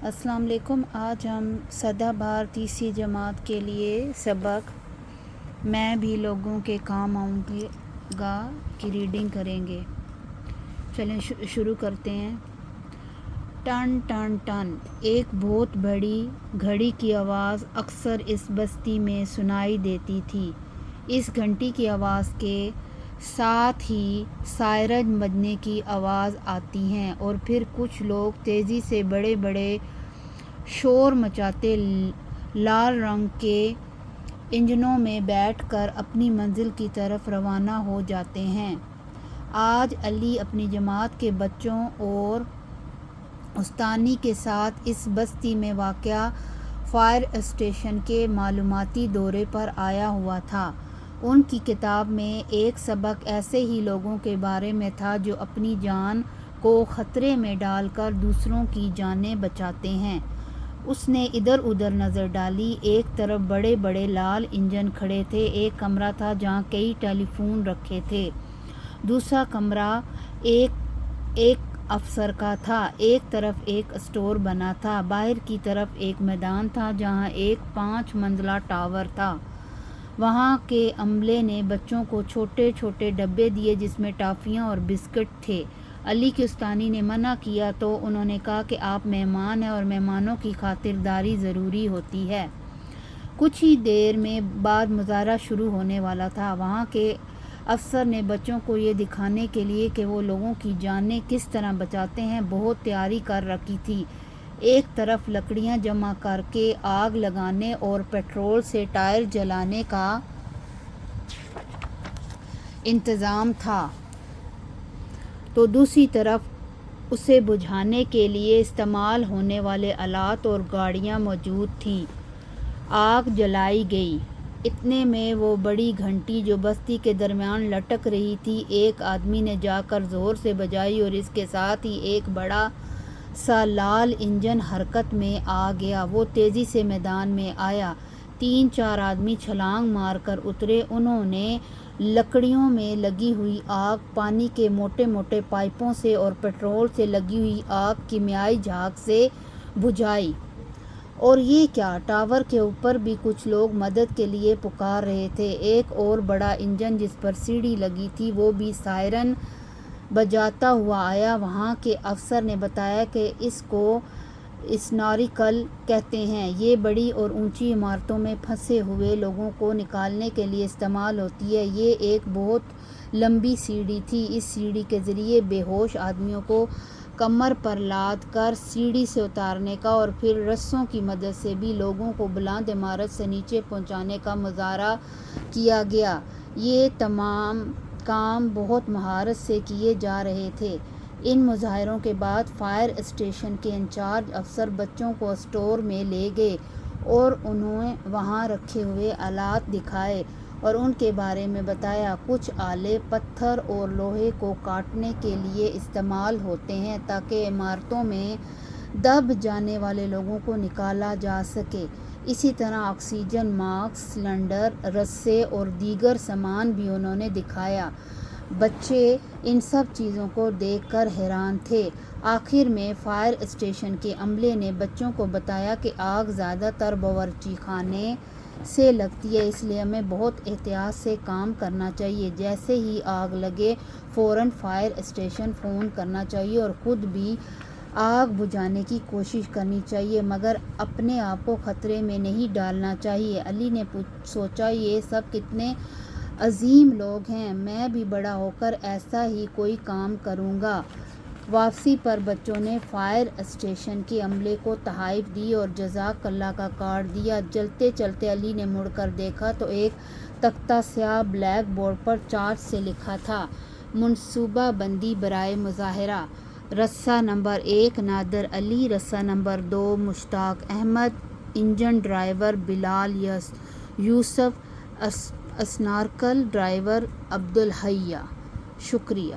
السلام علیکم۔ آج ہم سدا بہار تیسری جماعت کے لیے سبق میں بھی لوگوں کے کام آؤں گا کی ریڈنگ کریں گے۔ چلیں شروع کرتے ہیں۔ ٹن ٹن ٹن، ایک بہت بڑی گھڑی کی آواز اکثر اس بستی میں سنائی دیتی تھی۔ اس گھنٹی کی آواز کے ساتھ ہی سائرن بجنے کی آواز آتی ہے اور پھر کچھ لوگ تیزی سے بڑے بڑے شور مچاتے لال رنگ کے انجنوں میں بیٹھ کر اپنی منزل کی طرف روانہ ہو جاتے ہیں۔ آج علی اپنی جماعت کے بچوں اور استانی کے ساتھ اس بستی میں واقع فائر اسٹیشن کے معلوماتی دورے پر آیا ہوا تھا۔ ان کی کتاب میں ایک سبق ایسے ہی لوگوں کے بارے میں تھا جو اپنی جان کو خطرے میں ڈال کر دوسروں کی جانیں بچاتے ہیں۔ اس نے ادھر ادھر نظر ڈالی۔ ایک طرف بڑے بڑے لال انجن کھڑے تھے، ایک کمرہ تھا جہاں کئی ٹیلی فون رکھے تھے، دوسرا کمرہ ایک افسر کا تھا، ایک طرف ایک اسٹور بنا تھا، باہر کی طرف ایک میدان تھا جہاں ایک 5 منزلہ ٹاور تھا۔ وہاں کے عملے نے بچوں کو چھوٹے چھوٹے ڈبے دیے جس میں ٹافیاں اور بسکٹ تھے۔ علی کی استانی نے منع کیا تو انہوں نے کہا کہ آپ مہمان ہیں اور مہمانوں کی خاطرداری ضروری ہوتی ہے۔ کچھ ہی دیر میں بعد مظاہرہ شروع ہونے والا تھا۔ وہاں کے افسر نے بچوں کو یہ دکھانے کے لیے کہ وہ لوگوں کی جانیں کس طرح بچاتے ہیں بہت تیاری کر رکھی تھی۔ ایک طرف لکڑیاں جمع کر کے آگ لگانے اور پیٹرول سے ٹائر جلانے کا انتظام تھا تو دوسری طرف اسے بجھانے کے لیے استعمال ہونے والے آلات اور گاڑیاں موجود تھیں۔ آگ جلائی گئی۔ اتنے میں وہ بڑی گھنٹی جو بستی کے درمیان لٹک رہی تھی ایک آدمی نے جا کر زور سے بجائی اور اس کے ساتھ ہی ایک بڑا سا لال انجن حرکت میں آ گیا۔ وہ تیزی سے میدان میں آیا۔ 3-4 آدمی چھلانگ مار کر اترے۔ انہوں نے لکڑیوں میں لگی ہوئی آگ پانی کے موٹے موٹے پائپوں سے اور پیٹرول سے لگی ہوئی آگ کیمیائی جھاگ سے بجھائی۔ اور یہ کیا، ٹاور کے اوپر بھی کچھ لوگ مدد کے لیے پکار رہے تھے۔ ایک اور بڑا انجن جس پر سیڑھی لگی تھی وہ بھی سائرن بجاتا ہوا آیا۔ وہاں کے افسر نے بتایا کہ اس کو اسنارکل کہتے ہیں۔ یہ بڑی اور اونچی عمارتوں میں پھنسے ہوئے لوگوں کو نکالنے کے لیے استعمال ہوتی ہے۔ یہ ایک بہت لمبی سیڑھی تھی۔ اس سیڑھی کے ذریعے بے ہوش آدمیوں کو کمر پر لاد کر سیڑھی سے اتارنے کا اور پھر رسوں کی مدد سے بھی لوگوں کو بلند عمارت سے نیچے پہنچانے کا مظاہرہ کیا گیا۔ یہ تمام کام بہت مہارت سے کیے جا رہے تھے۔ ان مظاہروں کے بعد فائر اسٹیشن کے انچارج افسر بچوں کو اسٹور میں لے گئے اور انہیں وہاں رکھے ہوئے آلات دکھائے اور ان کے بارے میں بتایا۔ کچھ آلے پتھر اور لوہے کو کاٹنے کے لیے استعمال ہوتے ہیں تاکہ عمارتوں میں دب جانے والے لوگوں کو نکالا جا سکے۔ اسی طرح آکسیجن ماسک، سلنڈر، رسے اور دیگر سامان بھی انہوں نے دکھایا۔ بچے ان سب چیزوں کو دیکھ کر حیران تھے۔ آخر میں فائر اسٹیشن کے عملے نے بچوں کو بتایا کہ آگ زیادہ تر باورچی خانے سے لگتی ہے، اس لیے ہمیں بہت احتیاط سے کام کرنا چاہیے۔ جیسے ہی آگ لگے فوراً فائر اسٹیشن فون کرنا چاہیے اور خود بھی آگ بجھانے کی کوشش کرنی چاہیے مگر اپنے آپ کو خطرے میں نہیں ڈالنا چاہیے۔ علی نے سوچا یہ سب کتنے عظیم لوگ ہیں، میں بھی بڑا ہو کر ایسا ہی کوئی کام کروں گا۔ واپسی پر بچوں نے فائر اسٹیشن کے عملے کو تحائف دی اور جزاک اللہ کا کارڈ دیا۔ چلتے چلتے علی نے مڑ کر دیکھا تو ایک تختہ سیاہ بلیک بورڈ پر چاک سے لکھا تھا: منصوبہ بندی برائے مظاہرہ۔ رسہ نمبر 1 نادر علی، رسہ نمبر 2 مشتاق احمد، انجن ڈرائیور بلال یوسف، اسنارکل ڈرائیور عبدالحی۔ شکریہ۔